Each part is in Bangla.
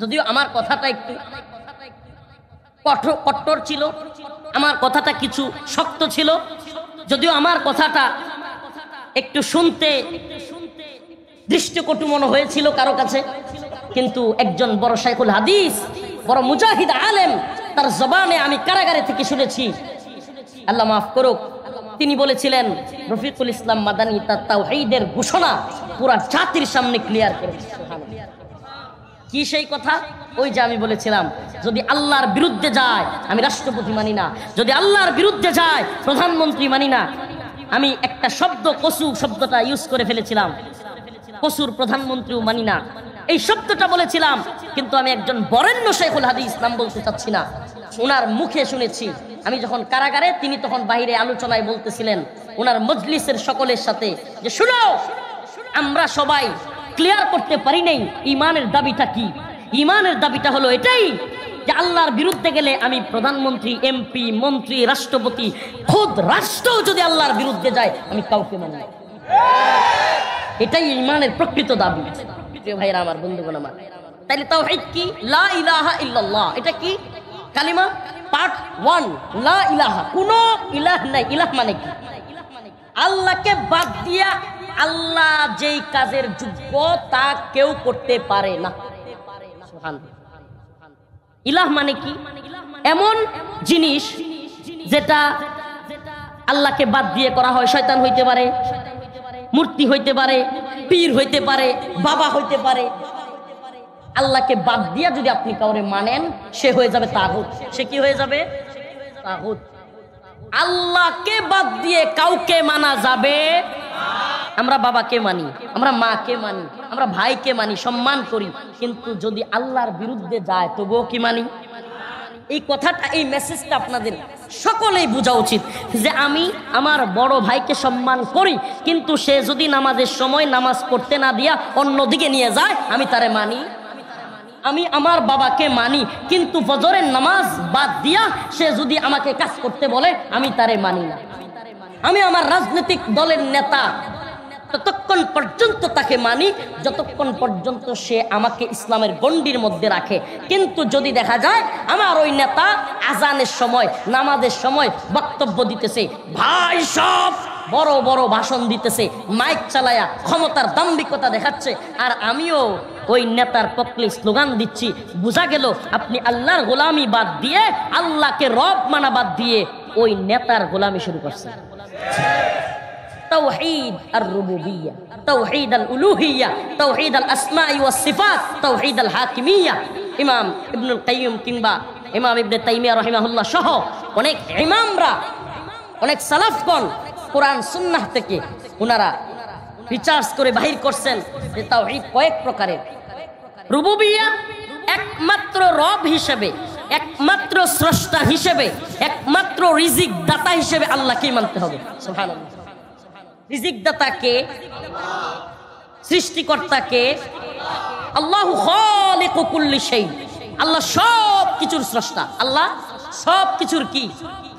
যদিও আমার কথাটা একটু কঠোর ছিল, আমার কথাটা কিছু শক্ত ছিল, যদিও আমার কথাটা একটু শুনতে দৃষ্টিকটু মনে হয়েছিল কারো কাছে, কিন্তু একজন বড় শাইখুল হাদিস, বড় মুজাহিদ আলেম, তার জবানে আমি কারাগারে থেকে শুনেছি, আল্লাহ মাফ করুক, তিনি বলেছিলেন রফিকুল ইসলাম মাদানী তার তাওহীদের ঘোষণা পুরা জাতির সামনে ক্লিয়ার করেছে। কি সেই কথা? ওই যে আমি বলেছিলাম, যদি আল্লাহর বিরুদ্ধে যায় আমি রাষ্ট্রপতি মানি না, যদি আল্লাহর বিরুদ্ধে যায় প্রধানমন্ত্রী মানি না। আমি একটা শব্দ কসু শব্দটা ইউজ করে ফেলেছিলাম, কসুর প্রধানমন্ত্রীও মানি না, এই শব্দটা বলেছিলাম, কিন্তু আমি একজন বরেণ্য শাইখুল হাদিস, নাম বলতে চাচ্ছি না, ওনার মুখে শুনেছি। আমি যখন কারাগারে, তিনি তখন বাইরে আলোচনায় বলতেছিলেন ওনার মজলিসের সকলের সাথে যে শুনো, আমরা সবাই ক্লিয়ার করতে পারি নাই ইমানের দাবিটা কি। ইমানের দাবিটা হলো এটাই যে আল্লাহর বিরুদ্ধে গেলে আমি প্রধানমন্ত্রী, এমপি, মন্ত্রী, রাষ্ট্রপতি, খোদ রাষ্ট্রও যদি আল্লাহর বিরুদ্ধে যায় আমি কাউকে মানি না। এটাই ইমানের প্রকৃত দাবি। প্রিয় ভাইরা আমার, বন্ধুগণ আমার, তাইলে তাওহীদ কি? লা ইলাহা ইল্লাল্লাহ। এটা কি? কালিমা পার্ট 1, লা ইলাহা, কোনো ইলাহ নাই। ইলাহ মানে কি? আল্লাহকে বাদ দিয়া আল্লাহ যেই কাজের যোগ্য তা কেউ করতে পারে না। সুবহানাল্লাহ। ইলাহ মানে কি? এমন জিনিস যেটা আল্লাহকে বাদ দিয়ে করা হয়। শয়তান হইতে পারে, মূর্তি হইতে পারে, পীর হইতে পারে, বাবা হইতে পারে। আল্লাহকে বাদ দিয়া যদি আপনি কাউরে মানেন, সে হয়ে যাবে তাগুত। সে কি হয়ে যাবে? তাগুত। আল্লাহকে বাদ দিয়ে কাউকে মানা যাবে। আমরা বাবাকে মানি, আমরা মাকে মানি, আমরা ভাইকে মানি, সম্মান করি, কিন্তু যদি আল্লাহর বিরুদ্ধে যায় তবুও কি মানি? এই কথাটা, এই মেসেজটা আপনাদের সকলেই বোঝা উচিত যে আমি আমার বড় ভাইকে সম্মান করি, কিন্তু সে যদি নামাজের সময় নামাজ পড়তে না দিয়া অন্যদিকে নিয়ে যায় আমি তারে মানি। আমি আমার বাবাকে মানি, কিন্তু ফজরের নামাজ বাদ দিয়া সে যদি আমাকে কাজ করতে বলে আমি তারে মানি না। আমি আমার রাজনৈতিক দলের নেতা ততক্ষণ পর্যন্ত তাকে মানি যতক্ষণ পর্যন্ত সে আমাকে ইসলামের গণ্ডির মধ্যে রাখে। কিন্তু যদি দেখা যায় আমার ওই নেতা আজানের সময়, নামাজের সময় বক্তব্য দিতেছে, ভাই সব বড় বড় ভাষণ দিতেছে, মাইক চালায়া ক্ষমতার দাম্ভিকতা দেখাচ্ছে, আর আমিও ওই নেতার পক্ষে স্লোগান দিচ্ছি, বোঝা গেল আপনি আল্লাহর গোলামি বাদ দিয়ে, আল্লাহকে রব মানা বাদ দিয়ে ওই নেতার গোলামি শুরু করছেন। তাওহীদ আর রুবুবিয়্যাহ, তাওহীদ আল উলুহিয়্যাহ, তাওহীদ আল আসমাই ওয়াস সিফাত, তাওহীদ আল হাকিমিয়্যাহ। ইমাম ইবনুল কাইয়্যিম কিংবা ইমাম ইবনে তাইমিয়া রাহিমাহুল্লাহ সহ অনেক ইমামরা, অনেক সালাফগণ কোরআন সুন্নাহ থেকে ওনারা রিসার্চ করে বাহির করছেন যে তাওহীদ কয়েক প্রকারের। রুবুবিয়্যাহ একমাত্র রব হিসেবে, একমাত্র স্রষ্টা হিসেবে, একমাত্র রিজিক দাতা হিসেবে আল্লাহকেই মানতে হবে। সুবহানাল্লাহ। রিজিক দাতা কে? সৃষ্টিকর্তা কে? আল্লাহু খালিকু কুল্লি শাই। আল্লাহ সব কিছুর স্রষ্টা। আল্লাহ সব কিছুর কি?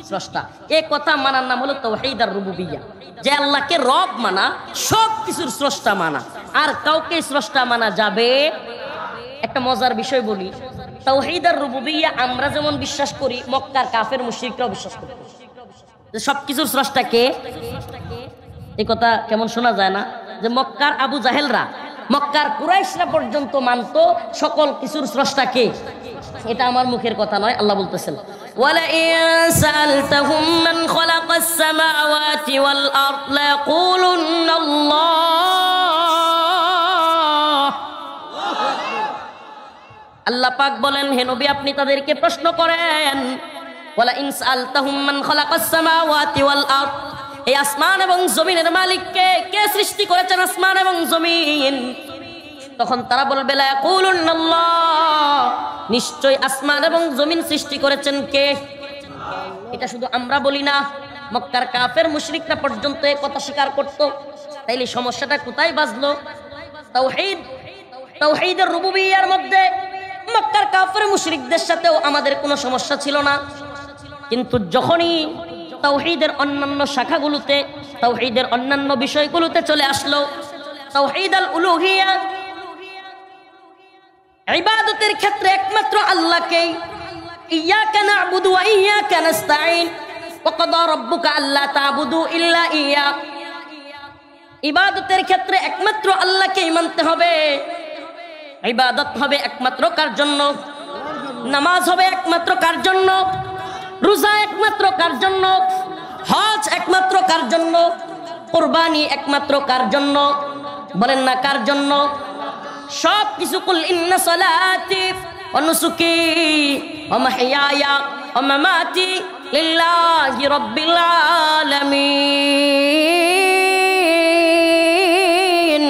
স্রষ্টা। এই কথা মানার নাম হলো তাওহীদ আর রুবুবিয়্যাহ, যে আল্লাহকে রব মানা, সব কিছুর স্রষ্টা মানা, আর কাউকে স্রষ্টা মানা যাবে। একটা মজার বিষয় বলি, তাওহীদ আর রুবুবিয়্যাহ আমরা যেমন বিশ্বাস করি, মক্কার কাফের মুশরিকরাও বিশ্বাস করত যে সব কিছুর স্রষ্টা কে। এই কথা কেমন শোনা যায় না? যে মক্কার আবু জাহেলরা, মক্কার কুরাইশরা পর্যন্ত মানতো সকল কিছুর স্রষ্টা কে। এটা আমার মুখের কথা নয়, আল্লাহ বলতেছেন ওয়ালা ইন সালতাহুম মান খালাকাস সামাওয়াতি ওয়াল আরদ লায়াকুলুন্না আল্লাহ। আল্লাহ পাক বলেন, হে নবী আপনি তাদেরকে প্রশ্ন করেন, ওয়ালা ইন সালতাহুম মান খালাকাস সামাওয়াতি ওয়াল আরদ, এই আসমান এবং জমিনের মালিক কে? কে সৃষ্টি করেছেন আসমান এবং জমিন? তখন তারা বলবে লা ইয়াকুলুন্না আল্লাহ, নিশ্চয় আসমান এবং জমিন সৃষ্টি করেছেন কে? এটা শুধু আমরা বলি না, মক্কার কাফের মুশরিকরা পর্যন্ত এই কথা স্বীকার করত। তাইলে সমস্যাটা কোথায় বাজলো? তাওহীদ, তাওহীদের রুবুবিয়্যাহর মধ্যে মক্কার কাফের মুশরিকদের সাথেও আমাদের কোনো সমস্যা ছিল না, কিন্তু যখনই তাওহীদের অন্যান্য শাখাগুলোতে, তাওহীদের অন্যান্য বিষয়গুলোতে চলে আসলো, তাওহীদ আল উলুহিয়্যাহ ইবাদতের ক্ষেত্রে একমাত্র আল্লাহকেই, ইয়াকা না'বুদু ওয়া ইয়াকা নাস্তাঈন ওয়া ক্বাদা রাব্বুকা আল্লা তা'বুদু ইল্লা ইয়্যা। ইবাদতের ক্ষেত্রে একমাত্র আল্লাহকেই মানতে হবে। ইবাদত হবে একমাত্র কার জন্য? নামাজ হবে একমাত্র কার জন্য? রোজা একমাত্র কার জন্য? হজ একমাত্র কার জন্য? কুরবানি একমাত্র কার জন্য? বলেন না কার জন্য? সব কিছু কুল ইন্না সালাতি ওয়া নুসুকি ওয়া মাহইয়ায়া ওয়া মামাতি লিল্লাহি রাব্বিল আলামিন।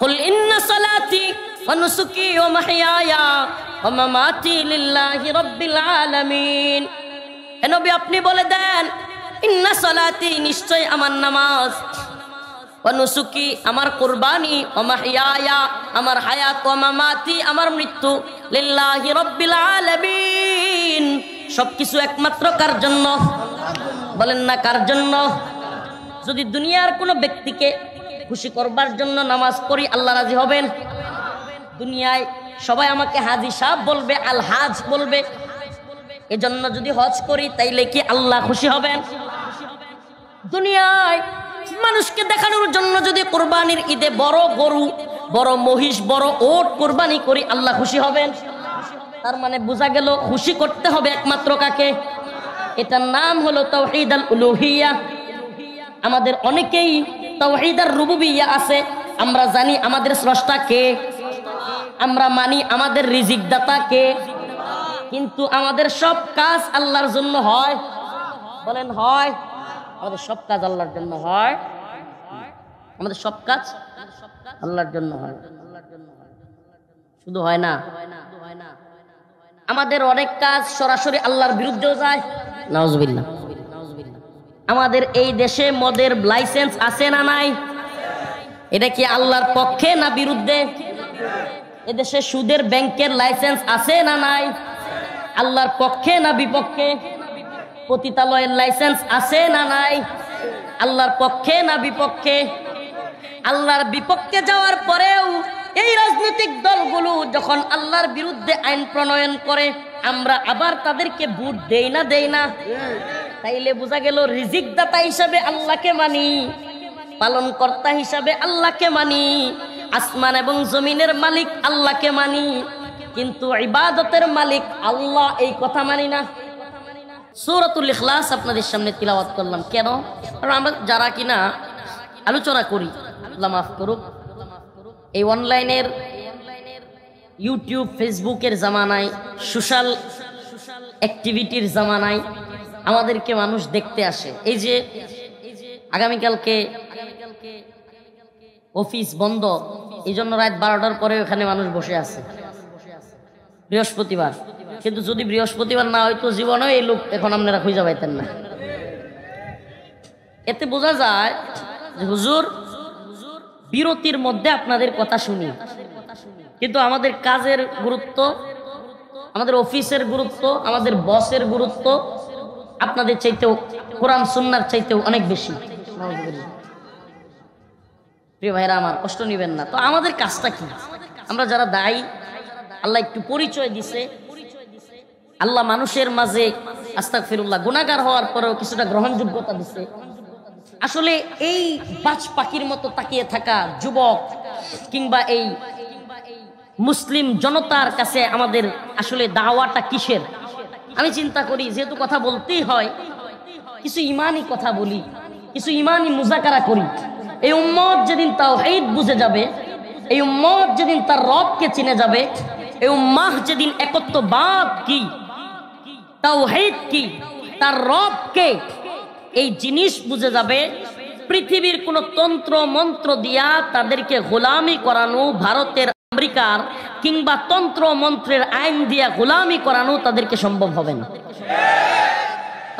কুল ইন্না সালাতি ওয়া নুসুকি ওয়া মাহইয়ায়া ওয়া মামাতি লিল্লাহি রাব্বিল আলামিন। এ নবী আপনি বলে দেন, ইন্না সালাতি নিশ্চয় আমার নামাজ, ওয়া নুসুকি আমার কুরবানি, ওয়া মাহইয়ায়া আমার হায়াত, ওয়া মামাতি আমার মৃত্যু, লিল্লাহি রাব্বিল আলামিন সবকিছু একমাত্র কার জন্য? বলেন না কার জন্য? যদি দুনিয়ার কোনো ব্যক্তিকে খুশি করবার জন্য নামাজ পড়ি, আল্লাহ রাজি হবেন? দুনিয়ায় সবাই আমাকে হাজি সাহেব বলবে, আল হাজ বলবে, এজন্য যদি হজ করি তাইলে কি আল্লাহ খুশি হবেন? দুনিয়ায় মানুষকে দেখানোর জন্য যদি কোরবানির ঈদে বড় গরু, বড় মহিষ, বড় ওট কোরবানি করি, আল্লাহ খুশি হবেন? তার মানে বোঝা গেল খুশি করতে হবে একমাত্র কাকে? এটার নাম হলো তাওহীদ আল উলুহিয়া। আমাদের অনেকেই তাওহীদ আর রুবুবিয়্যা আছে, আমরা জানি আমাদের স্রষ্টা কে, আমরা মানি আমাদের রিজিক দাতা কে, কিন্তু আমাদের সব কাজ আল্লাহর জন্য হয়? বলেন হয়? আমাদের সব কাজ আল্লাহর জন্য হয়? আমাদের সব কাজ আল্লাহর জন্য হয়? শুধু হয় না, আমাদের অনেক কাজ সরাসরি আল্লাহর বিরুদ্ধেও যায়। নাউজুবিল্লাহ। আমাদের এই দেশে মদের লাইসেন্স আছে না নাই? এটা কি আল্লাহর পক্ষে না বিরুদ্ধে? এদেশে সুদের ব্যাংকের লাইসেন্স আছে না নাই? আল্লাহর পক্ষে না বিপক্ষে? পতিতালয়ের লাইসেন্স আছে না নাই? আল্লাহর পক্ষে না বিপক্ষে? আল্লাহর বিপক্ষে যাওয়ার পরেও এই রাজনৈতিক দলগুলো যখন আল্লাহর বিরুদ্ধে আইন প্রণয়ন করে, আমরা আবার তাদেরকে ভোট দেই না? দেই না? তাইলে বোঝা গেল রিজিক দাতা হিসাবে আল্লাহকে মানি, পালন কর্তা হিসাবে আল্লাহকে মানি, আসমান এবং জমিনের মালিক আল্লাহকে মানি, কিন্তু ইবাদতের মালিক আল্লাহ, এই কথা মানি না। সূরাতুল ইখলাস আপনাদের সামনে তিলাওয়াত করলাম কেন? কারণ আমরা যারা কিনা আলোচনা করি, আল্লাহ মাফ করুক, এই অনলাইনের ইউটিউব ফেসবুকের জামানায়, সোশ্যাল অ্যাক্টিভিটির জামানায় আমাদেরকে মানুষ দেখতে আসে। এই যে আগামীকালকে অফিস বন্ধ, এই জন্য রাত 12টার পরে ওখানে মানুষ বসে আছে, বৃহস্পতিবার। কিন্তু যদি বৃহস্পতিবার না হয়তো জীবনেও এই লোক এখন আপনারা খুঁজে পাইতেন না। এতে বোঝা যায় যে হুজুর বিরতির মধ্যে আপনাদের কথা শুনি, কিন্তু আমাদের কাজের গুরুত্ব, আমাদের অফিসের গুরুত্ব, আমাদের বসের গুরুত্ব আপনাদের চাইতেও, কোরআন সুন্নাহর চাইতেও অনেক বেশি। প্রিয় ভাইরা আমার, কষ্ট নিবেন না। তো আমাদের কাজটা কি? আমরা যারা দায়ী, আল্লাহ একটু পরিচয় দিছে, আল্লাহ মানুষের মাঝে আস্তাগফিরুল্লাহ গুনাহগার হওয়ার পরেও কিছুটা গ্রহণযোগ্যতা দিছে। আসলে এই বাজ পাখির মতো তাকিয়ে থাকা যুবক কিংবা এই মুসলিম জনতার কাছে আমাদের আসলে দাওয়াটা কিসের? আমি চিন্তা করি, যেহেতু কথা বলতেই হয়, কিছু ইমানি কথা বলি, কিছু ইমানি মুজাকারা করি। এই উম্মত যেদিন তাওহীদ বুঝে যাবে, এই উম্মত যেদিন তার রবকে চিনে যাবে, এই উম্মাহ যেদিন একত্ববাদ কি, তাওহীদ কি, তার রবকে, এই জিনিস বুঝে যাবে, পৃথিবীর কোন তন্ত্র মন্ত্র দিয়া তাদেরকে গোলামি করানো, ভারতের, আমেরিকার কিংবা তন্ত্র মন্ত্রের আইন দিয়া গোলামি করানো তাদেরকে সম্ভব হবে না।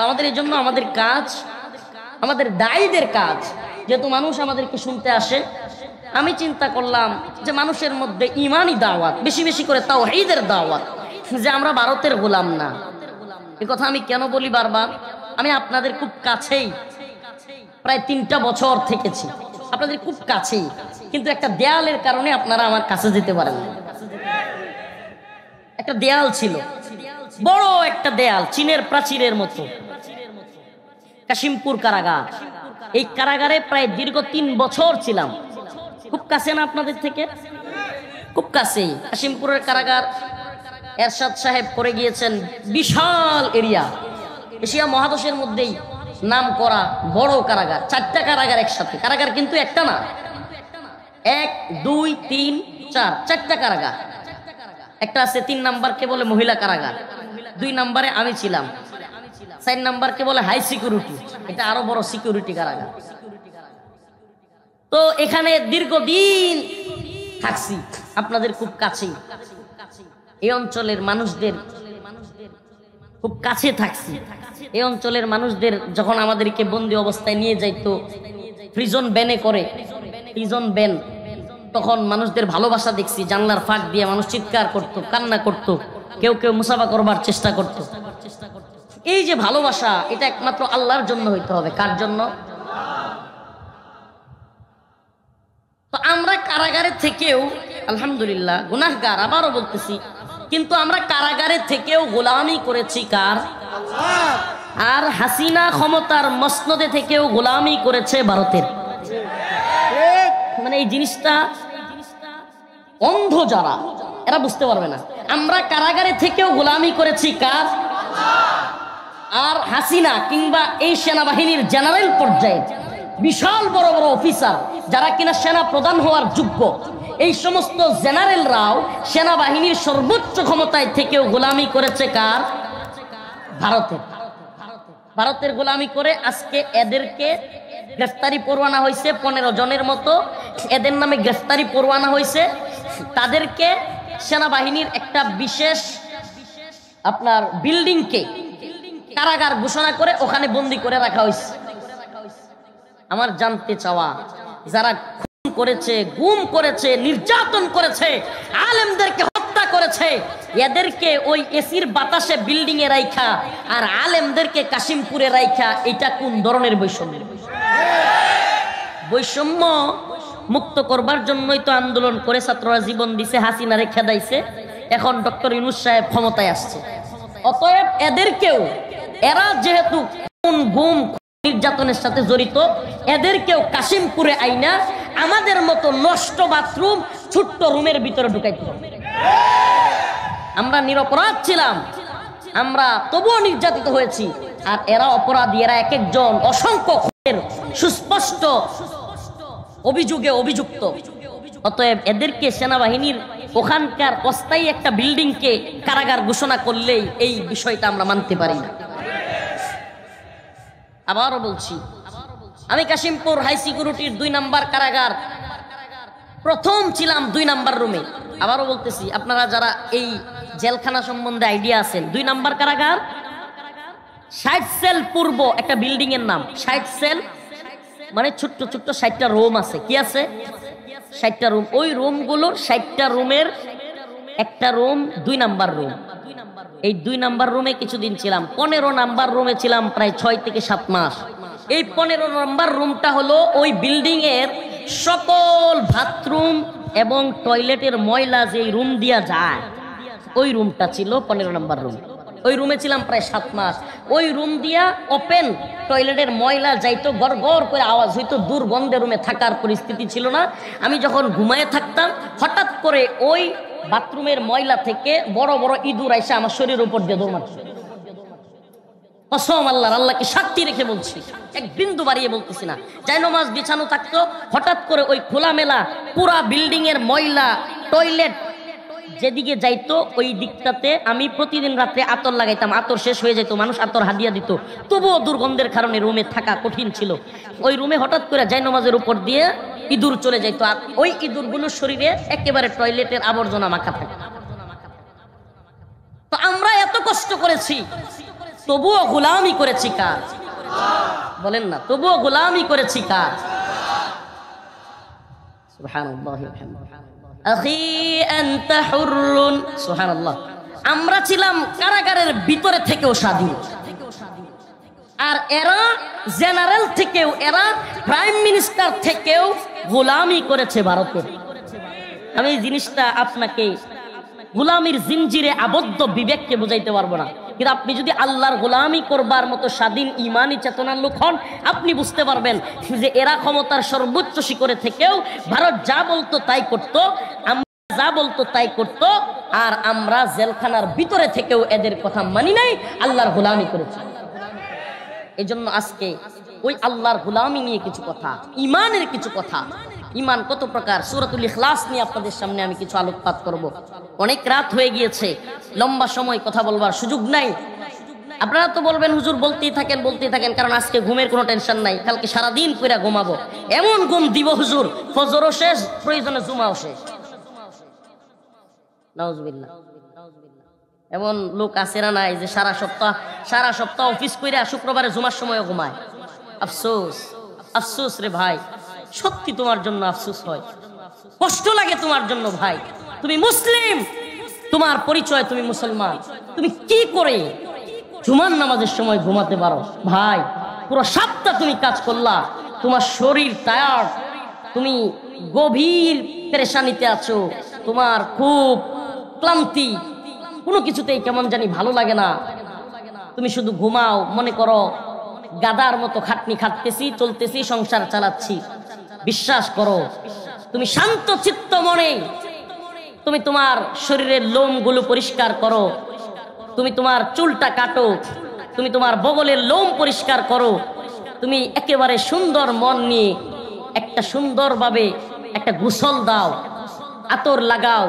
আমাদের এই জন্য আমাদের কাজ, আমাদের দায়ীদের কাজ, যেহেতু মানুষ আমাদেরকে শুনতে আসে, আমি চিন্তা করলাম যে মানুষের মধ্যে ইমানি দাওয়াত, বেশি বেশি করে তাওহীদের দাওয়াত, যে আমরা ভারতের গোলাম না। এই কথা আমি কেন বলি বারবার? আমি আপনাদের খুব কাছেই প্রায় 3টা বছর থেকেছি, আপনাদের খুব কাছেই, কিন্তু একটা দেয়ালের কারণে আপনারা আমার কাছে যেতে পারেন না। একটা দেয়াল ছিল, বড় একটা দেয়াল, চীনের প্রাচীরের মতো, কাশিমপুর কারাগার। এই কারাগারে প্রায় দীর্ঘ 3 বছর ছিলাম। খুব কাছে না আপনাদের থেকে? খুব কাছেই কাশিমপুরের কারাগার। এরশাদ সাহেব করে গিয়েছেন, বিশাল এরিয়া, এশিয়া মহাদেশের মধ্যেই নাম করা বড় কারাগার। 4টা কারাগার একসাথে, কারাগার কিন্তু একটা না, 1 2 3 4, 4টা কারাগার। একটা আছে 3 নাম্বারকে বলে মহিলা কারাগার, 2 নম্বরে আমি ছিলাম, 4 নাম্বারকে বলে হাই সিকিউরিটি, এটা আরো বড় সিকিউরিটি কারাগার। তো এখানে দীর্ঘদিন থাকছি, আপনাদের খুব কাছেই, এই অঞ্চলের মানুষদের খুব কাছে থাকছি। এই অঞ্চলের মানুষদের যখন আমাদেরকে বন্দি অবস্থায় নিয়ে যাইতো প্রিজন ব্যানে করে, প্রিজন ব্যান, তখন মানুষদের ভালোবাসা দেখছি। জানলার ফাঁক দিয়ে মানুষ চিৎকার করত, কান্না করত, কেউ কেউ মুসাফা করবার চেষ্টা করত। এই যে ভালোবাসা, এটা একমাত্র আল্লাহর জন্য হইতে হবে। কার জন্য? তো আমরা কারাগারে থেকেও আলহামদুলিল্লাহ গুনাহগার, আবারও বলতেছি, কিন্তু আমরা কারাগারে থেকেও গোলামি করেছি কার? আর হাসিনা ক্ষমতার মসনদে থেকেও গোলামি করেছে ভারতের। মানে এই জিনিসটা অন্ধ যারা, এরা বুঝতে পারবে না। আমরা কারাগারে থেকেও গোলামি করেছি কার? আর হাসিনা কিংবা এই সেনাবাহিনীর জেনারেল পর্যায়ে বিশাল বড় বড় অফিসার যারা কিনা সেনা প্রধান হওয়ার যোগ্য, এই সমস্ত জেনারেলরাও সেনাবাহিনীর সর্বোচ্চ ক্ষমতায় থেকেও গোলামি করেছে কার? ভারতের। ভারতের গোলামি করে আজকে এদেরকে গ্রেফতারি পরোয়ানা হয়েছে 15 জনের মতো, এদের নামে গ্রেফতারি পরোয়ানা হয়েছে। তাদেরকে সেনাবাহিনীর একটা বিশেষ আপনার বিল্ডিংকে কারাগার ঘোষণা করে ওখানে বন্দী করে রাখা হয়েছে। আমার জানতে চাওয়া, যারা খুন করেছে, গুম করেছে, নির্যাতন করেছে, আলেমদেরকে হত্যা করেছে, এদেরকে ওই এসির বাতাসে বিল্ডিং এ রাইখা আর আলেমদেরকে কাশিমপুরে রাইখা, এটা কোন ধরনের বৈষম্য? বৈষম্য মুক্ত করবার জন্যই তো আন্দোলন করে ছাত্ররা জীবন দিছে, হাসিনারে খেদাইছে, এখন ডক্টর ইউনূস সাহেব ক্ষমতায় আসছে। অতএব এদেরকেও, এরা যেহেতু খুন গুম নির্যাতনের সাথে জড়িত, এদেরকেও কাশিমপুরে আইনা আমাদের মতো নষ্ট বাথরুম ছোট্ট রুমের ভিতরে ঢুকাইতে হবে। আমরা নিরপরাধ ছিলাম, আমরা তবুও নির্যাতিত হয়েছি, আর এরা অপরাধী, এরা এক একজন অসংখ্য খুনের সুস্পষ্ট অভিযোগে অভিযুক্ত। অতএব এদেরকে সেনাবাহিনীর ওখানকার অস্থায়ী একটা বিল্ডিংকে কারাগার ঘোষণা করলেই এই বিষয়টা আমরা মানতে পারি না। আবারও বলছি, আমি কাশিমপুর হাই সিকিউরিটির 2 নাম্বার কারাগার প্রথম ছিলাম 2 নাম্বার রুমে। আবারও বলতেছি, আপনারা যারা এই জেলখানা সম্বন্ধে আইডিয়া আছেন, 2 নাম্বার কারাগার 60 সেল পূর্ব একটা বিল্ডিং এর নাম 60 সেল, মানে ছোট্ট ছোট্ট 60টা রুম আছে। কি আছে? 60টা রুম। ওই রুমগুলোর 60টা রুমের একটা রুম 2 নাম্বার রুম। এই 2 নাম্বার রুমে কিছুদিন ছিলাম। 15 নাম্বার রুমে ছিলাম প্রায় 6 থেকে 7 মাস। এই 15 নাম্বার রুমটা হলো ওই বিল্ডিং এর সকল বাথরুম এবং টয়লেটের ময়লা যে রুম দিয়া যায়, ওই রুমটা ছিল 15 নাম্বার রুম। ওই রুমে ছিলাম প্রায় 7 মাস। ওই রুম দিয়া ওপেন টয়লেটের ময়লা যাইতো, গড় গড় করে আওয়াজ হইতো, দুর্গন্ধে রুমে থাকার পরিস্থিতি ছিল না। আমি যখন ঘুমায়ে থাকতাম, হঠাৎ করে ওই বাথরুমের ময়লা থেকে বড় বড় ইঁদুর আইসা আমার শরীরের উপর দিয়ে দৌড় মারছে। কসম আল্লাহর, আল্লাহকে সাক্ষী রেখে বলছি, এক বিন্দু বাড়িয়ে বলতেছি না। জায়নামাজ বিছানো থাকতো, হঠাৎ করে ওই খোলামেলা পুরা বিল্ডিং এর ময়লা টয়লেট যেদিকে যাইতো ওই দিকটাতে আমি প্রতিদিন রাত্রে আতর লাগাইতাম। আতর শেষ হয়ে যেত, মানুষ আতর হাদিয়া দিত, তবুও দুর্গন্ধের কারণে রুমে থাকা কঠিন ছিল। ওই রুমে হঠাৎ করে জায়নামাজের উপর দিয়ে ইঁদুর চলে যাইতো, আর ওই ইঁদুরগুলোর শরীরে একেবারে টয়লেটের আবর্জনা মাখা থাকে। তো আমরা এত কষ্ট করেছি, তবুও গোলামি করেছি কার? বলেন না, তবুও গোলামি করেছি কার? সুবহানাল্লাহ আখি আনতা হুররুন, সুবহানাল্লাহ। আমরা ছিলাম কারাগারের ভিতরে থেকেও স্বাধীন, আর এরা জেনারেল থেকেও, এরা প্রাইম মিনিস্টার থেকেও গোলামি করেছে ভারতের। আমি এই জিনিসটা আপনাকে গোলামির জিনজিরে আবদ্ধ বিবেককে বুঝাইতে পারবো না, কিন্তু আপনি যদি আল্লাহর গোলামি করবার মতো স্বাধীন ইমানি চেতনার লোক হন, আপনি বুঝতে পারবেন যে এরা ক্ষমতার সর্বোচ্চ শিখরে থেকেও ভারত যা বলতো তাই করতো, আমরা যা বলতো তাই করতো, আর আমরা জেলখানার ভিতরে থেকেও এদের কথা মানি নাই, আল্লাহর গোলামি করেছি। এই জন্য আজকে ওই আল্লাহর গোলামি নিয়ে কিছু কথা, ইমানের কিছু কথা, ইমান কত প্রকার, সূরাতুল ইখলাস নিয়ে আপনাদের সামনে আমি কিছু আলোকপাত করব। অনেক রাত হয়ে গিয়েছে, লম্বা সময় কথা বলবার সুযোগ নাই। আপনারা তো বলবেন হুজুর বলতেই থাকেন, কারণ আজকে ঘুমের কোনো টেনশন নাই, কালকে সারাদিন কইরা ঘুমাবো, এমন ঘুম দিব হুজুর, ফজরও শেষ, প্রয়োজনে জুমাও শেষ। নাউজুবিল্লাহ। এমন লোক আছে না নাই যে সারা সপ্তাহ অফিস কইরা শুক্রবারে জুমার সময়ও ঘুমায়? আফসোস, আফসোস রে ভাই, সত্যি তোমার জন্য আফসোস হয়, কষ্ট লাগে তোমার জন্য ভাই। তুমি মুসলিম, তোমার পরিচয় তুমি মুসলমান, তুমি কি করে জুমার নামাজের সময় ঘুমাতে পারো? ভাই পুরো সপ্তাহ তুমি কাজ করলা, তোমার শরীর টায়ার্ড, তুমি গভীর পেরেশানিতে আছো, তোমার খুব ক্লান্তি, কোনো কিছুতেই কেমন জানি ভালো লাগে না, তুমি শুধু ঘুমাও, মনে করো গাদার মতো খাটনি খাটতেছি, চলতেছি, সংসার চালাচ্ছি। বিশ্বাস করো, তুমি শান্ত চিত্ত মনে তুমি তোমার শরীরের লোমগুলো পরিষ্কার করো, তুমি তোমার চুলটা কাটো, তুমি তোমার বগলের লোম পরিষ্কার করো, তুমি একেবারে সুন্দর মন নিয়ে একটা সুন্দরভাবে একটা গোসল দাও, আতর লাগাও,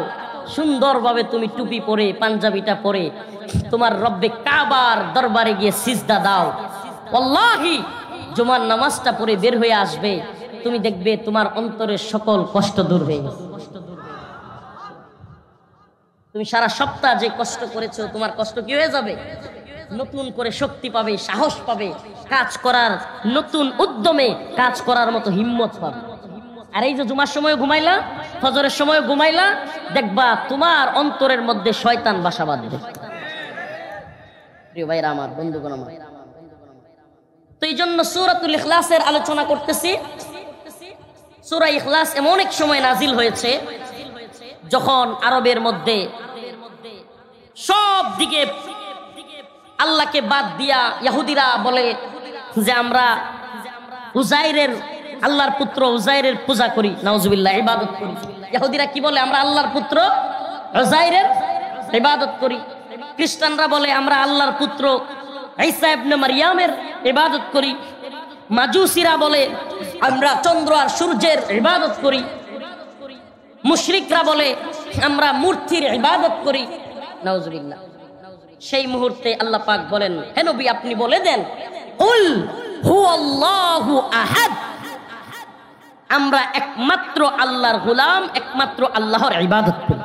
সুন্দরভাবে তুমি টুপি পরে পাঞ্জাবিটা পরে তোমার রব্বে কাবার দরবারে গিয়ে সিজদা দাও। আল্লাহি জুমার নামাজটা পড়ে বের হয়ে আসবে, তুমি দেখবে তোমার অন্তরের সকল কষ্ট দূর হয়ে গেছে। তুমি সারা সপ্তাহ যে কষ্ট করেছো, তোমার কষ্ট কি হয়ে যাবে? নতুন করে শক্তি পাবে, সাহস পাবে, কাজ করার নতুন উদ্যমে কাজ করার মতো হিম্মত পাবে। আর এই যে জুমার সময় ঘুমাইলা, ফজরের সময় ঘুমাইলা, দেখবা তোমার অন্তরের মধ্যে শয়তান বাসা বাঁধবে। প্রিয় ভাইরা আমার, বন্ধুগণ আমার, তো এই জন্য সূরাতুল ইখলাসের আলোচনা করতেছি। সূরা ইখলাস এমন এক সময় নাজিল হয়েছে যখন আরবের মধ্যে সব দিকে আল্লাহকে বাদ দিয়া ইহুদিরা বলে যে আমরা উজাইরের, আল্লাহর পুত্র উজাইরের পূজা করি, নাউজুবিল্লাহ, ইবাদত করি। ইহুদিরা কি বলে? আমরা আল্লাহর পুত্র উজাইরের ইবাদত করি। খ্রিস্টানরা বলে আমরা আল্লাহর পুত্র ঈসা ইবনে মারইয়ামের ইবাদত করি। মাজুসিরা বলে আমরা চন্দ্র আর সূর্যের ইবাদত করি। মুশরিকরা বলে আমরা মূর্তির ইবাদত করি, নাউজুবিল্লাহ। সেই মুহূর্তে আল্লাহ পাক বলেন, হে নবী আপনি বলে দেন, কুল হুয়াল্লাহু আহাদ, আমরা একমাত্র আল্লাহর গোলাম, একমাত্র আল্লাহর ইবাদত করি।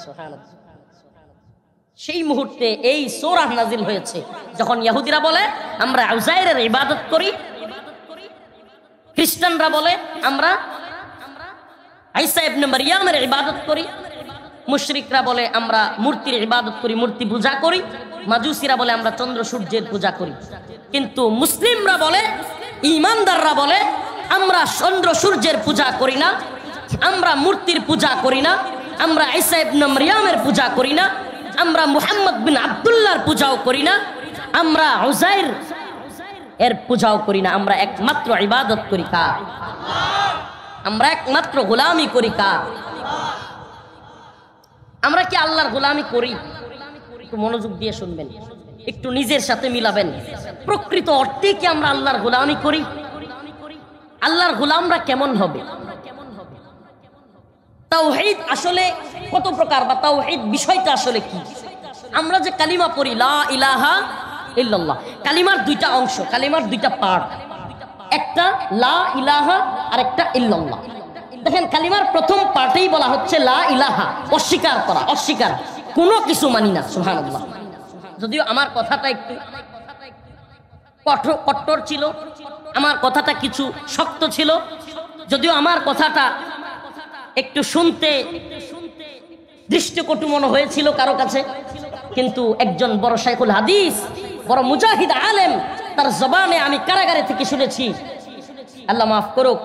সুবহানাল্লাহ। সেই মুহূর্তে এই সূরা নাজিল হয়েছে যখন ইহুদিরা বলে আমরা উজাইরের ইবাদত করি, খ্রিস্টানরা বলে আমরা ঈসা ইবনে মারইয়ামের ইবাদত করি, মুশরিকরা বলে আমরা মূর্তির ইবাদত করি, মূর্তি পূজা করি, মাজুসিরা বলে আমরা চন্দ্র সূর্যের পূজা করি। কিন্তু মুসলিমরা বলে, ঈমানদাররা বলে আমরা চন্দ্র সূর্যের পূজা করি না, আমরা মূর্তির পূজা করি না, আমরা ঈসা ইবনে মারইয়ামের পূজা করি না, আমরা মুহাম্মদ বিন আব্দুল্লাহর পূজাও করি না, আমরা উজাইর এর পূজাও করি না, আমরা একমাত্র ইবাদত করি কার? আমরা একমাত্র গোলামি করি কার? আমরা কি আল্লাহর গোলামি করি? একটু মনোযোগ দিয়ে শুনবেন, একটু নিজের সাথে মিলাবেন। প্রকৃত অর্থে কি আমরা আল্লাহর গোলামি করি? আল্লাহর গোলামরা কেমন হবে? তাওহীদ আসলে কত প্রকার, বা তাওহীদ বিষয়টা আসলে কি? আমরা যে কালিমা পড়ি লা ইলাহা ইল্লাল্লাহ, কালিমার দুইটা অংশ, কালিমার দুইটা পার্ট, একটা লা ইলাহা আর একটা ইল্লাল্লাহ। দেখেন কালিমার প্রথম পার্টেই বলা হচ্ছে লা ইলাহা, অস্বীকার করা, অস্বীকার, কোনো কিছু মানি না। সুবহানাল্লাহ। যদিও আমার কথাটা একটু কঠোর ছিল, আমার কথাটা কিছু শক্ত ছিল, যদিও আমার কথাটা একটু শুনতে দৃষ্টিকটু মনে হয়েছিল কারো কাছে, কিন্তু একজন বড় শাইখুল হাদিস, বড় মুজাহিদ আলেম, তার জবানে আমি কারাগারে থেকে শুনেছি, আল্লাহ মাফ করুক,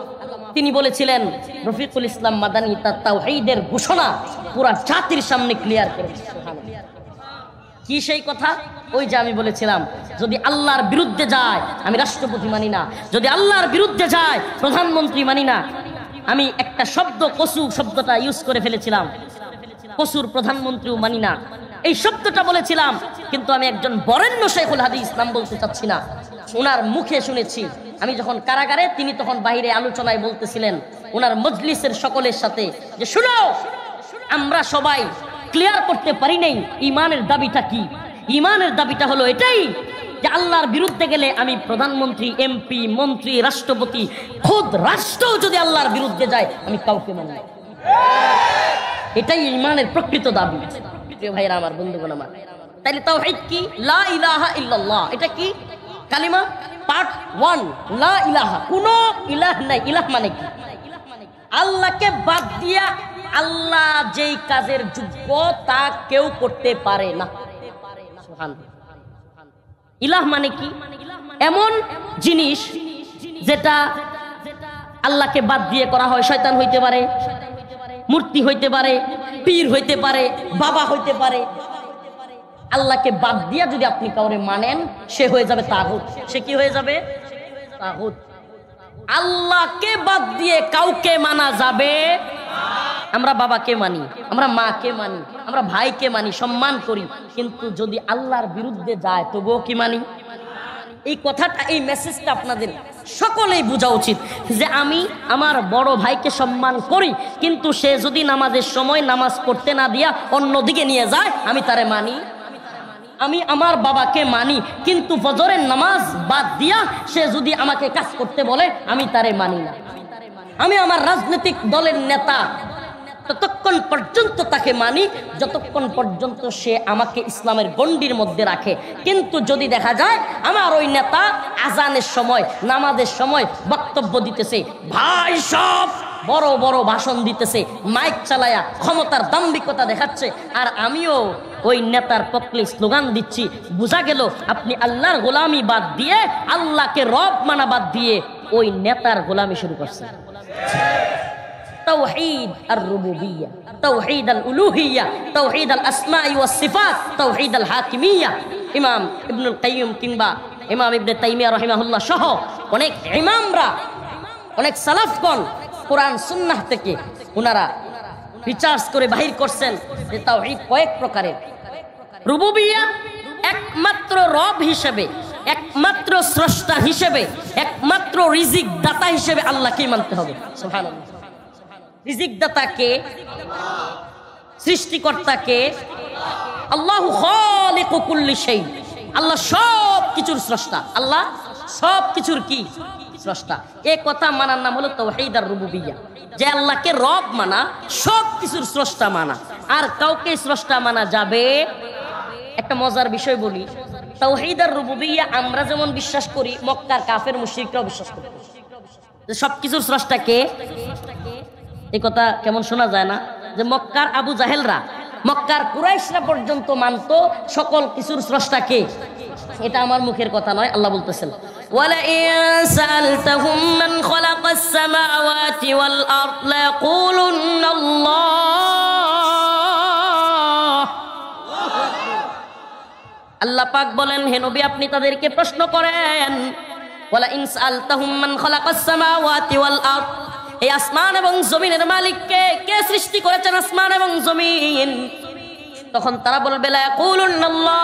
তিনি বলেছিলেন, রফিকুল ইসলাম মাদানী তার তাওহীদের ঘোষণা পুরা জাতির সামনে ক্লিয়ার করেছে। কি সেই কথা? ওই যে আমি বলেছিলাম, যদি আল্লাহর বিরুদ্ধে যায় আমি রাষ্ট্রপতি মানি না, যদি আল্লাহর বিরুদ্ধে যায় প্রধানমন্ত্রী মানি না। আমি একটা শব্দ কসু শব্দটা ইউজ করে ফেলেছিলাম, কসুর প্রধানমন্ত্রীও মানি না এই শব্দটা বলেছিলাম, কিন্তু আমি একজন বরেণ্য শাইখুল হাদিস নাম বলতে চাচ্ছি না, ওনার মুখে শুনেছি। আমি যখন কারাগারে, তিনি তখন বাইরে আলোচনায় বলতেছিলেন ওনার মজলিসের সকলের সাথে যে শুনো, আমরা সবাই ক্লিয়ার করতে পারি নাই ইমানের দাবিটা কি। ইমানের দাবিটা হলো এটাই যে আল্লাহর বিরুদ্ধে গেলে আমি প্রধানমন্ত্রী, এমপি, মন্ত্রী, রাষ্ট্রপতি, খোদ রাষ্ট্র যদি আল্লাহর বিরুদ্ধে যায় আমি কাউকে মানি না। এটাই ইমানের প্রকৃত দাবি। প্রিয় ভাইরা আমার, বন্ধুগণ আমার, তাইলে তাওহীদ কি? লা ইলাহা ইল্লাল্লাহ। এটা কি? কালিমা পার্ট 1, লা ইলাহা, কোনো ইলাহ নাই। ইলাহ মানে কি? আল্লাহকে বাদ দিয়া আল্লাহ যেই কাজের যোগ্য তা কেউ করতে পারে না। সুবহানাল্লাহ। ইলাহ মানে কি? এমন জিনিস যেটা আল্লাহকে বাদ দিয়ে করা হয়। শয়তান হইতে পারে, মূর্তি হইতে পারে, পীর হইতে পারে, বাবা হইতে পারে। আল্লাহকে বাদ দিয়া যদি আপনি কাউরে মানেন, সে হয়ে যাবে তাগুত। সে কি হয়ে যাবে? তাগুত। আল্লাহকে বাদ দিয়ে কাউকে মানা যাবে। আমরা বাবাকে মানি, আমরা মাকে মানি, আমরা ভাইকে মানি, সম্মান করি, কিন্তু যদি আল্লাহর বিরুদ্ধে যায় তবুও কি মানি? এই কথাটা, এই মেসেজটা আপনাদের সকলেই বোঝা উচিত যে আমি আমার বড় ভাইকে সম্মান করি, কিন্তু সে যদি নামাজের সময় নামাজ পড়তে না দিয়া অন্যদিকে নিয়ে যায় আমি তারে মানি। আমি আমার বাবাকে মানি, কিন্তু ফজরের নামাজ বাদ দিয়া সে যদি আমাকে কাজ করতে বলে আমি তারে মানি না। আমি আমার রাজনৈতিক দলের নেতা ততক্ষণ পর্যন্ত তাকে মানি যতক্ষণ পর্যন্ত সে আমাকে ইসলামের গণ্ডির মধ্যে রাখে। কিন্তু যদি দেখা যায় আমার ওই নেতা আজানের সময়, নামাজের সময় বক্তব্য দিতেছে, ভাই সব বড় বড় ভাষণ দিতেছে, মাইক চালায়া ক্ষমতার দাম্ভিকতা দেখাচ্ছে, আর আমিও ওই নেতার পক্ষে স্লোগান দিচ্ছি, বোঝা গেল আপনি আল্লাহর গোলামি বাদ দিয়ে, আল্লাহকে রব মানা বাদ দিয়ে ওই নেতার গোলামি শুরু করছেন। তাওহীদ আর-রুবুবিয়্যাহ, তাওহীদ আল-উলুহিয়্যাহ, তাওহীদ আল-আসমা'i ওয়াস-সিফাত, তাওহীদ আল-হাকিমিয়্যাহ। ইমাম ইবনুল কাইয়্যিম কিংবা ইমাম ইবনে তাইমিয়া রাহিমাহুল্লাহ সহ অনেক ইমামরা, অনেক সালাফগণ কোরআন সুন্নাহ থেকে ওনারা রিসার্চ করে বাহির করছেন যে তাওহীদ কয়েক প্রকারের। রুবুবিয়্যাহ একমাত্র রব হিসেবে, একমাত্র স্রষ্টা হিসেবে, একমাত্র রিজিক দাতা হিসেবে আল্লাহকেই মানতে হবে। সুবহানাল্লাহ। রিজিক দাতা কে? সৃষ্টিকর্তা কে? আল্লাহু খালিকু কুল্লি শাই। আল্লাহ সব কিছুর স্রষ্টা। আল্লাহ সব কিছুর কি? স্রষ্টা। এই কথা মানার নাম হলো তাওহীদ আর-রুবুবিয়্যাহ, যে আল্লাহকে রব মানা, সব কিছুর স্রষ্টা মানা। আর কাউকে স্রষ্টা মানা যাবে? একটা মজার বিষয় বলি, তাওহীদ আর-রুবুবিয়্যাহ আমরা যেমন বিশ্বাস করি, মক্কার কাফের মুশরিকরাও বিশ্বাস করে যে সব কিছুর স্রষ্টা কে। এই কথা কেমন শোনা যায় না? যে মক্কার আবু জাহেলরা, মক্কার কুরাইশরা পর্যন্ত মানতো সকল কিছুর স্রষ্টা কে। এটা আমার মুখের কথা নয়, আল্লাহ বলতেছেন, ওয়ালা ইন সাআলতাহুম মান খালাকাস সামাওয়াতি ওয়াল আরদ লায়াকুলুন্না আল্লাহ। আল্লাহ পাক বলেন, হে নবী আপনি তাদেরকে প্রশ্ন করেন, ওয়ালা ইন সাআলতাহুম মান খালাকাস সামাওয়াতি ওয়াল আরদ, এই আসমান এবং জমিনের মালিককে, কে সৃষ্টি করেছেন আসমান এবং জমিন? তখন তারা বলবে লায়াকুলুন্না আল্লাহ,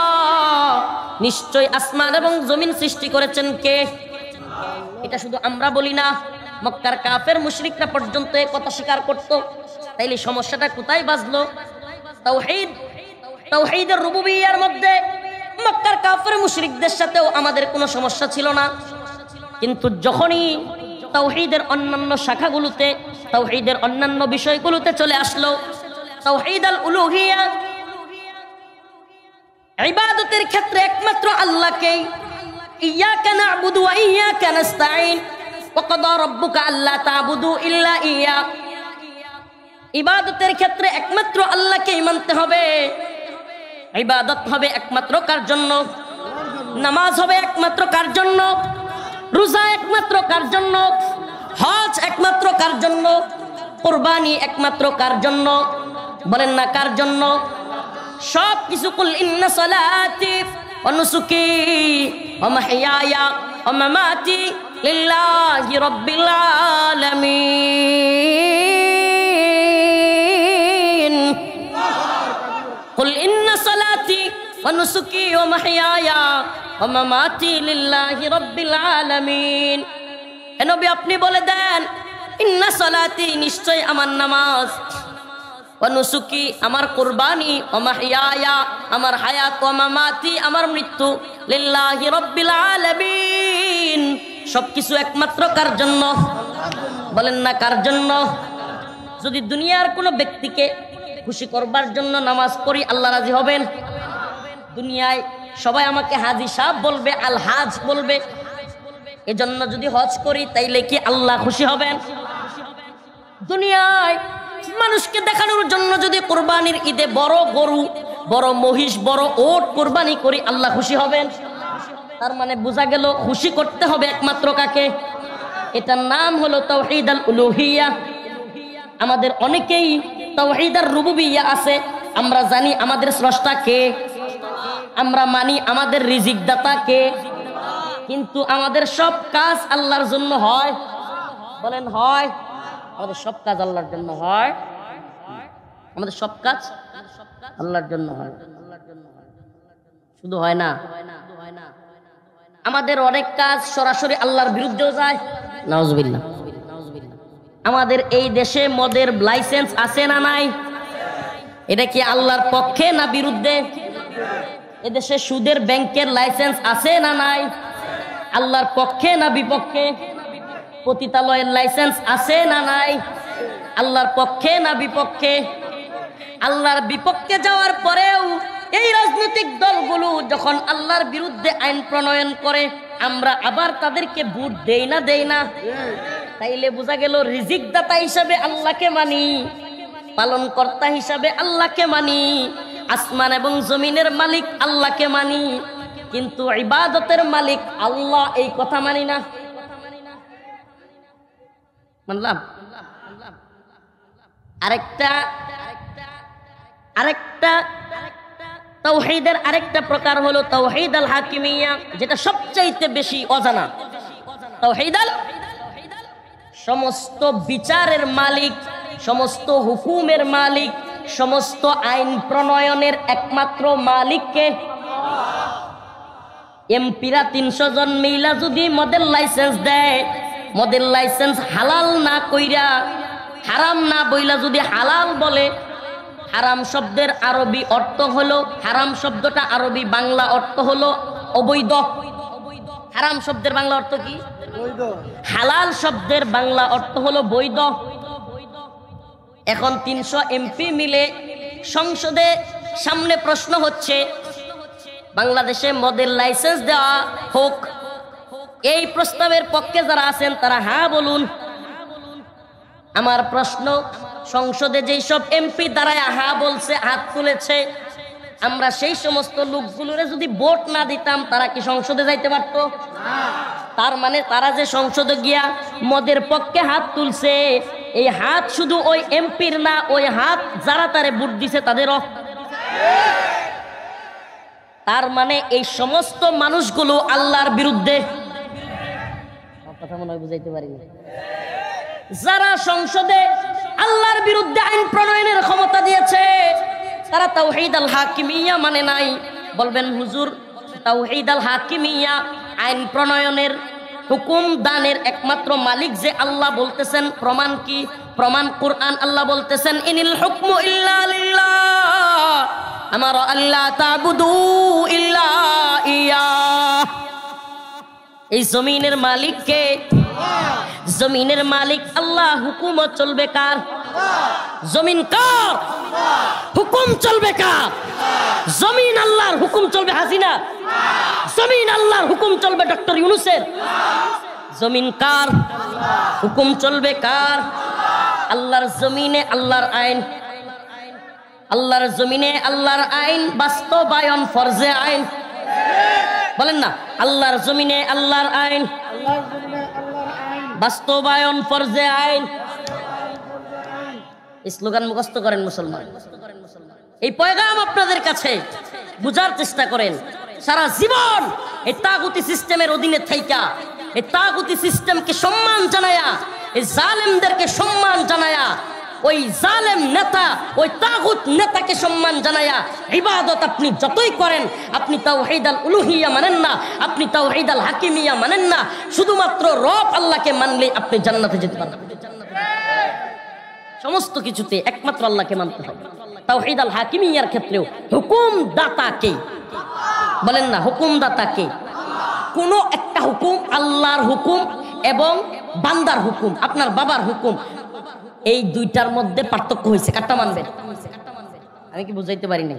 নিশ্চয় আসমান এবং জমিন সৃষ্টি করেছেন কে? এটা শুধু আমরা বলি না, মক্কার কাফের মুশরিকরা পর্যন্ত এই কথা স্বীকার করত। তাইলে সমস্যাটা কোথায় বাজলো? তাওহীদ, তাওহীদের রুবুবিয়্যার মধ্যে মক্কার কাফের মুশরিকদের সাথেও আমাদের কোনো সমস্যা ছিল না। কিন্তু যখনই তাওহীদের অন্যান্য শাখাগুলোতে, তাওহীদের অন্যান্য বিষয়গুলোতে চলে আসলো, তাওহীদ আল-উলুহিয়্যাহ, ইবাদতের ক্ষেত্রে একমাত্র আল্লাহকেই, ইয়াকা না'বুদু ওয়া ইয়াকা নাস্তাঈন, ওয়া কাদা রাব্বুকা আল্লা তা'বুদু ইল্লা ইয়্যা। ইবাদতের ক্ষেত্রে একমাত্র আল্লাহকেই মানতে হবে। ইবাদত হবে একমাত্র কার জন্য? নামাজ হবে একমাত্র কার জন্য? রোজা একমাত্র কার জন্য? হজ একমাত্র কার জন্য? কুরবানি একমাত্র কার জন্য? বলেন না কার জন্য? সব কিছু কুল ইন্না সালাতি ওয়া নুসুকি ওয়া মাহইয়ায়া ওয়া মামাতি লিল্লাহি রাব্বিল আলামিন। কুল ইন্না সালাতি ওয়া নুসুকি ওয়া মাহইয়ায়া ওয়া মামাতি লিল্লাহি রাব্বিল আলামিন। হে নবী আপনি বলে দেন, ইন্না সালাতি নিশ্চয় আমার নামাজ, ওয়া নুসুকি আমার কুরবানি, ওয়া মাহইয়ায়া আমার হায়াত, ওয়া মামাতি আমার মৃত্যু, লিল্লাহি রাব্বিল আলামিন সবকিছু একমাত্র কার জন্য? বলেন না কার জন্য? যদি দুনিয়ার কোনো ব্যক্তিকে খুশি করবার জন্য নামাজ পড়ি, আল্লাহ রাজি হবেন? দুনিয়ায় সবাই আমাকে হাজি সাহেব বলবে, আল হাজ বলবে, এজন্য যদি হজ করি তাইলে কি আল্লাহ খুশি হবেন? দুনিয়ায় মানুষকে দেখানোর জন্য যদি কোরবানির ঈদে বড় গরু, বড় মহিষ, বড় ওট কোরবানি করি, আল্লাহ খুশি হবেন? তার মানে বোঝা গেল খুশি করতে হবে একমাত্র কাকে? এটার নাম হলো তাওহীদ আল উলুহিয়া। আমাদের অনেকেই তাওহীদ আর রুবুবিয়্যা আছে, আমরা জানি আমাদের স্রষ্টা কে, আমরা মানি আমাদের রিজিক দাতা কে, কিন্তু আমাদের সব কাজ আল্লাহর জন্য হয়? বলেন হয়? আমাদের সব কাজ আল্লাহর জন্য হয়? আমাদের সব কাজ আল্লাহর জন্য হয়? শুধু হয় না, আমাদের অনেক কাজ সরাসরি আল্লাহর বিরুদ্ধেও যায়। নাউজুবিল্লাহ। আমাদের এই দেশে মদের লাইসেন্স আছে না নাই? এটা কি আল্লাহর পক্ষে না বিরুদ্ধে? এদেশে সুদের ব্যাংকের লাইসেন্স আছে না নাই? আল্লাহর পক্ষে না বিপক্ষে? পতিতালয়ের লাইসেন্স আছে না নাই? আল্লাহর পক্ষে না বিপক্ষে? আল্লাহর বিপক্ষে যাওয়ার পরেও এই রাজনৈতিক দলগুলো যখন আল্লাহর বিরুদ্ধে আইন প্রণয়ন করে, আমরা আবার তাদেরকে ভোট দেই না? দেই না? তাইলে বোঝা গেল রিজিক দাতা হিসাবে আল্লাহকে মানি, পালনকর্তা হিসাবে আল্লাহকে মানি, আসমান এবং জমিনের মালিক আল্লাহকে মানি, কিন্তু ইবাদতের মালিক আল্লাহ, এই কথা মানি না। মানলাম? আরেকটা তাওহীদের আরেকটা প্রকার হলো তাওহীদ আল হাকিমিয়া, যেটা সবচাইতে বেশি অজানা। তাওহীদ আল, সমস্ত বিচারের মালিক, সমস্ত হুকুমের মালিক, সমস্ত আইন প্রণয়নের একমাত্র মালিককে? এমপিরা 300 জন মিলা যদি মদের লাইসেন্স দেয়, মদের লাইসেন্স হালাল না কইরা, হারাম না বইলা যদি হালাল বলে, হারাম শব্দের আরবি অর্থ হলো, হারাম শব্দটা আরবি বাংলা অর্থ হলো অবৈধ। হারাম শব্দের বাংলা অর্থ কি? হালাল শব্দের বাংলা অর্থ হলো বৈধ। এখন 300 এমপি মিলে সংসদে সামনে প্রশ্ন হচ্ছে, বাংলাদেশে মদের লাইসেন্স দেওয়া হোক। এই প্রস্তাবের পক্ষে যারা আছেন তারা হ্যাঁ বলুন। আমার প্রশ্ন, সংসদে যেই সব এমপি দাঁড়ায় হ্যাঁ বলছে, হাত তুলেছে, আমরা সেই সমস্ত লোকগুলোরে যদি ভোট না দিতাম, তারা কি সংসদে যাইতে পারত? তার মানে তারা যে সংসদে গিয়া মদের পক্ষে হাত তুলছে, এই হাত শুধু ওই এমপির না, ওই হাত যারা তারে ভোট দিছে তাদেরও। তার মানে এই সমস্ত মানুষগুলো আল্লাহর বিরুদ্ধে। কথা মনে হয় বুঝাইতে পারিনি। যারা সংসদে আল্লাহর বিরুদ্ধে আইন প্রণয়নের ক্ষমতা দিয়েছে, তারা তাওহীদ আল হাকিমিয়া মানে নাই। বলবেন হুজুর, তাওহীদ আল হাকিমিয়া আইন প্রণয়নের, হুকুম দানের একমাত্র মালিক যে আল্লাহ বলতেছেন, প্রমাণ কি? প্রমাণ কোরআন। আল্লাহ বলতেছেন, ইনিল হুকমু ইল্লা লিল্লাহ, আমার আল্লাহ তা'বুদু ইল্লা ইয়া। এই জমিনের মালিক কে? জমিনের মালিক আল্লাহ। হুকুম চলবে কার? জমিন কার? হুকুম চলবে কার? জমিন আল্লাহর, হুকুম চলবে হাসিনা? জমিন আল্লাহর, হুকুম চলবে ডক্টর ইউনূসের? জমিন কার? হুকুম চলবে কার? আল্লাহর জমিনে আল্লাহর আইন, আল্লাহর জমিনে আল্লাহর আইন বাস্তবায়ন ফরজে আইন। বলেন না, আল্লাহর জমিনে আল্লাহর আইন বাস্তবায়ন ফরজে আইন। এই স্লোগান মুখস্থ করেন মুসলমান, এই পয়গাম আপনাদের কাছে বুঝার চেষ্টা করেন। সারা জীবন এই তাগুতি সিস্টেমের অধীনে থাইকা এই তাগুতি সিস্টেমকে সম্মান জানায়া, এই জালেমদেরকে সম্মান জানায়া, ওই জালেম নেতা ওই তাগুত নেতাকে সম্মান জানায়া ইবাদত আপনি যতই করেন, আপনি তাওহীদ আল উলুহিয়া মানেন না, আপনি তাওহীদ আল হাকিমিয়া মানেন না। শুধুমাত্র রব আল্লাহকে মানলে আপনি জান্নাতে যেতে পারবেন। সমস্ত কিছুতে একমাত্র আল্লাহকে মানতে হবে। তাওহীদ আল হাকিমিয়ার ক্ষেত্রেও হুকুম দাতা কে? বলেন না, হুকুম দাতা কে? কোন একটা হুকুম, আল্লাহর হুকুম এবং বান্দার হুকুম, আপনার বাবার হুকুম, এই দুইটার মধ্যে পার্থক্য হয়েছে। কাটটা মানবেন? আমি কি বুঝাইতে পারি না?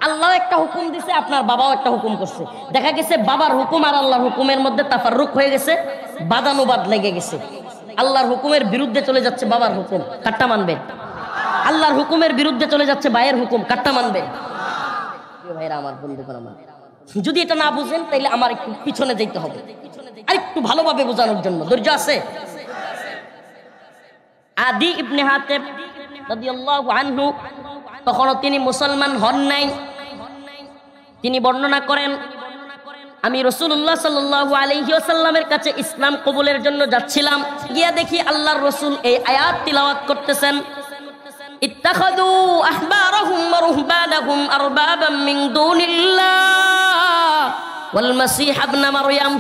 আল্লাহ একটা হুকুম দিছে, আপনার বাবাও একটা হুকুম করছে। দেখা গেছে বাবার হুকুম আর আল্লাহর হুকুমের মধ্যে তাফাররুক হয়ে গেছে, বাদানুবাদ লেগে গেছে। আল্লাহর হুকুমের বিরুদ্ধে চলে যাচ্ছে বাবার হুকুম, কাটটা মানবেন? আল্লাহর হুকুমের বিরুদ্ধে চলে যাচ্ছে ভাইয়ের হুকুম, কাটটা মানবেন? ভাইরা আমার, বন্ধুগণ আমার, যদি এটা না বুঝেন তাহলে আমার একটু পিছনে যেতে হবে আর একটু ভালোভাবে বোঝানোর জন্য। ধৈর্য আছে? আদি ইবনে হাতেম রাদিয়াল্লাহু আনহু, তখনও তিনি মুসলমান হন নাই। তিনি বর্ণনা করেন, আমি রাসূলুল্লাহ সাল্লাল্লাহু আলাইহি ওয়াসাল্লামের কাছে ইসলাম কবুলের জন্য যাচ্ছিলাম, গিয়া দেখি আল্লাহর রাসূল এই আয়াত তিলাওয়াত করতেছেন, ইত্তাখাযু আহবারাহুম ওয়া রুহবানাহুম আরবাবাম মিন দুনিল্লাহ ওয়াল মাসীহ ইবনে মারইয়াম।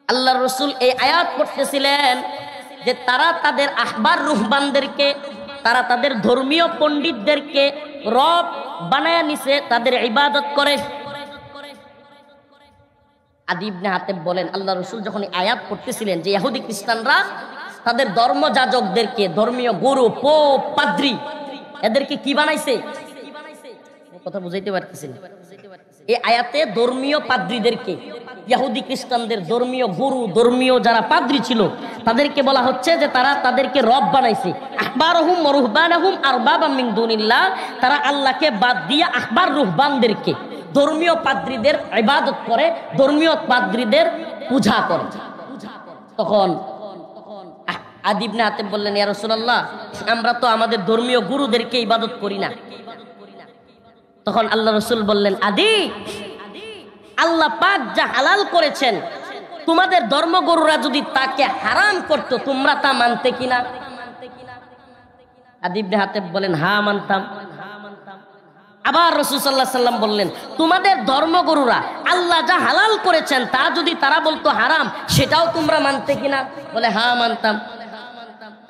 আল্লাহর রাসূল এই আয়াত পড়তেছিলেন যে তারা তাদের আহবার রুহবানদেরকে, তারা তাদের ধর্মীয় পণ্ডিতদেরকে রব বানায়া নিছে, তাদের ইবাদত করে। আদি ইবনে হাতেম বলেন, আল্লাহ রাসূল যখন আয়াত পড়তেছিলেন যে ইহুদি খ্রিস্টানরা তাদের ধর্মযাজকদেরকে, ধর্মীয় গুরু, পোপ, পাদ্রী, এদেরকে কি বানাইছে? কথা বুঝাইতে পারতেছেন? এই আয়াতে ধর্মীয় পাদ্রীদেরকে, ইহুদি খ্রিস্টানদের ধর্মীয় গুরু, ধর্মীয় যারা পাদ্রী ছিল তাদেরকে বলা হচ্ছে যে তারা তাদেরকে রব বানাইছে। আহবারহুম ওয়া রুহবানাহুম আরবাবাম মিন দুনিল্লাহ, তারা আল্লাহকে বাদ দিয়ে আহবার রুহবানদেরকে, ধর্মীয় পাদ্রীদের ইবাদত করে, ধর্মীয় পাদ্রীদের পূজা করে। তখন আদি ইবনে হাতেম বললেন, ইয়া রাসূলুল্লাহ, আমরা তো আমাদের ধর্মীয় গুরুদেরকে ইবাদত করি না। তখন আল্লাহ রাসূল বললেন, আদি, আল্লাহ পাক যা হালাল করেছেন, তোমাদের ধর্মগুরুরা যদি তাকে হারাম করতো, তোমরা তা মানতে কিনা? আদি ইবনে হাতেম বলেন, হ্যাঁ মানতাম। আবার রাসূল সাল্লাল্লাহু আলাইহি ওয়াসাল্লাম বললেন, তোমাদের ধর্মগুরুরা আল্লাহ যা হালাল করেছেন তা যদি তারা বলতো হারাম, সেটাও তোমরা মানতে কিনা? বলে, হ্যাঁ মানতাম।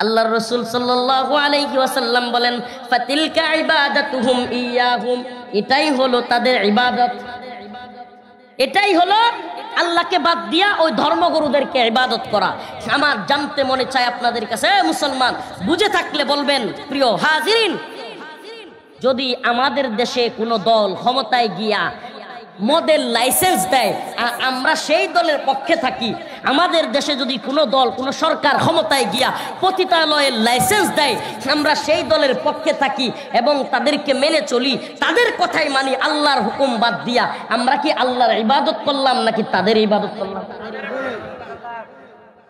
আল্লাহর রাসূল সাল্লাল্লাহু আলাইহি ওয়াসাল্লাম বলেন, ফাতিলকা ইবাদাতুহুম ইয়াহুম, এটাই হলো তাদের ইবাদত, এটাই হলো আল্লাহকে বাদ দিয়া ওই ধর্মগুরুদেরকে ইবাদত করা। আমার জানতে মনে চায় আপনাদের কাছে, মুসলমান বুঝে থাকলে বলবেন। প্রিয় হাজিরিন, যদি আমাদের দেশে কোনো দল ক্ষমতায় গিয়া মদের লাইসেন্স দেয় আর আমরা সেই দলের পক্ষে থাকি, আমাদের দেশে যদি কোনো দল, কোনো সরকার ক্ষমতায় গিয়া পতিতালয়ের লাইসেন্স দেয়, আমরা সেই দলের পক্ষে থাকি এবং তাদেরকে মেনে চলি, তাদের কথাই মানি, আল্লাহর হুকুম বাদ দিয়া, আমরা কি আল্লাহর ইবাদত করলাম নাকি তাদের ইবাদত করলাম?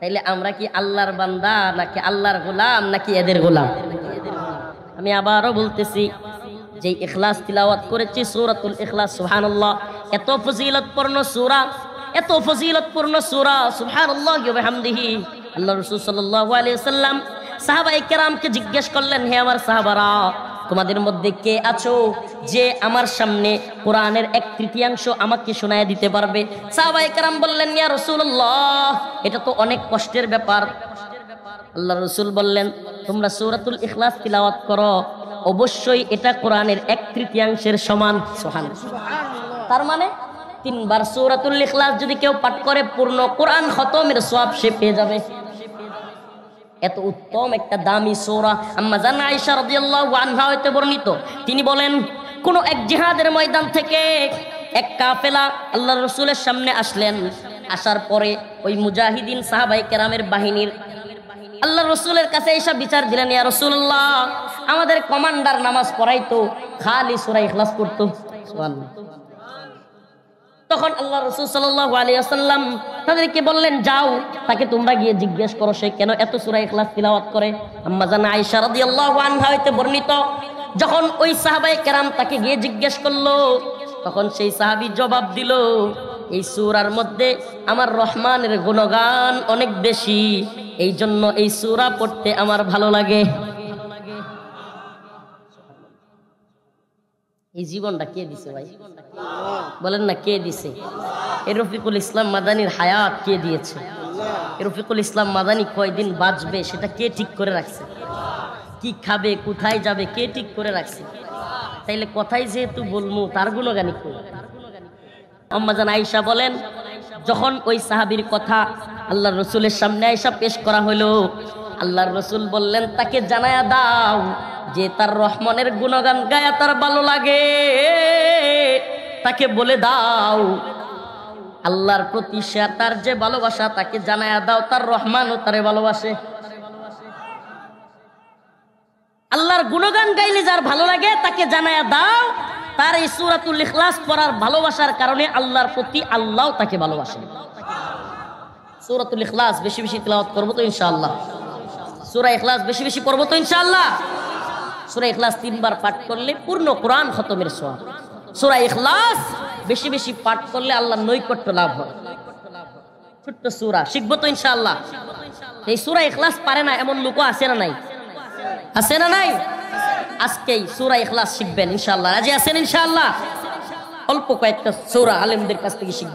তাইলে আমরা কি আল্লাহর বান্দা নাকি আল্লাহর গোলাম নাকি এদের গোলাম? আমি আবারও বলতেছি, যে ইখলাস তিলাওয়াত করেছি সূরাতুল ইখলাস, সুবহানাল্লাহ, এত ফজিলতপূর্ণ সূরা, এত ফজিলতপূর্ণ সূরা, সুবহানাল্লাহি ওয়া বিহামদিহি। আল্লাহ রাসূল সাল্লাল্লাহু আলাইহি ওয়াসাল্লাম সাহাবায়ে কেরামকে জিজ্ঞেস করলেন, হে আমার সাহাবারা, তোমাদের মধ্যে কে আছো যে আমার সামনে কোরআনের 1/3 আমাকে শোনায় দিতে পারবে? সাহাবায়ে কেরাম বললেন, ইয়া রাসূলুল্লাহ, এটা তো অনেক কষ্টের ব্যাপার। আল্লাহ রাসূল বললেন, তোমরা সূরাতুল ইখলাস তিলাওয়াত করো, অবশ্যই এটা কোরআনের 1/3 সমান। সুবহানাল্লাহ। তার মানে 3 বার সূরাতুল ইখলাস যদি কেউ পাঠ করে, পূর্ণ কোরআন খতমের সওয়াব সে পেয়ে যাবে। এত উত্তম একটা দামি সূরা। আম্মা জান আয়েশা রাদিয়াল্লাহু আনহা হতে বর্ণিত, তিনি বলেন, কোন এক জিহাদের ময়দান থেকে এক কাফেলা আল্লাহর রাসূলের সামনে আসলেন। আসার পরে ওই মুজাহিদিন সাহাবায়ে কেরামের বাহিনীর আল্লাহ রাসূলের কাছে এসে বিচার দিলেন, ইয়া রাসূলুল্লাহ, আমাদের কমান্ডার নামাজ পড়াইতো, খালি সূরা ইখলাস পড়তো। সুবহানাল্লাহ। তখন আল্লাহ রাসূল সাল্লাল্লাহু আলাইহি ওয়াসাল্লাম তাদেরকে বললেন, যাও তাকে তোমরা গিয়ে জিজ্ঞেস করো সে কেন এত সূরা ইখলাস তিলাওয়াত করে। আম্মা জান আয়েশা রাদিয়াল্লাহু আনহা হইতে বর্ণিত, যখন ওই সাহাবায়ে কেরাম তাকে গিয়ে জিজ্ঞেস করলো, তখন সেই সাহাবী জবাব দিল, এই সূরার মধ্যে আমার রহমানের গুণগান অনেক বেশি, এই জন্য এই সূরা পড়তে আমার ভালো লাগে। এই জীবনটা কে দিছে ভাই? বলেন না, কে দিছে? এই রফিকুল ইসলাম মাদানির হায়াত কে দিয়েছে? এই রফিকুল ইসলাম মাদানি কয়দিন বাঁচবে সেটা কে ঠিক করে রাখছে? কি খাবে, কোথায় যাবে, কে ঠিক করে রাখছে? তাইলে কথাই যেহেতু বলমু, তার গুণগানি কই? আম্মা জান আয়েশা বলেন, যখন ওই সাহাবীর কথা আল্লাহর রাসূলের সামনে আয়েশা পেশ করা হলো, আল্লাহর রাসূল বললেন, তাকে জানায়া দাও যে তার রহমানের গুণগান গায়া তার ভালো লাগে। তাকে বলে দাও আল্লাহর প্রতি তার যে ভালোবাসা, তাকে জানায়া দাও তার রহমানও তারে ভালোবাসে। আল্লাহর গুণগান গাইলে যার ভালো লাগে তাকে জানায়া দাও তার এই সূরাতুল ইখলাস পড়ার ভালোবাসার কারণে আল্লাহর প্রতি আল্লাহ তাকে ভালোবাসেন। সূরাতুল ইখলাস বেশি বেশি তিলাওয়াত করব তো ইনশাআল্লাহ। সূরা ইখলাস বেশি বেশি পড়ব তো ইনশাআল্লাহ। সূরা ইখলাস 3 বার পাঠ করলে পূর্ণ কোরআন খতমের সওয়াব। সূরা ইখলাস বেশি বেশি পাঠ করলে আল্লাহর নৈকট্য লাভ হয়। ছোট্ট সূরা শিখব তো ইনশাআল্লাহ। এই সূরা ইখলাস পারে না এমন লোক আছে না নাই? আছে না নাই? আজকেই সূরা ইখলাস শিখবেন ইনশাআল্লাহ। রাজি আছেন ইনশাআল্লাহ? অল্প কয়েকটা সূরা আলেমদের কাছ থেকে শিখবেন।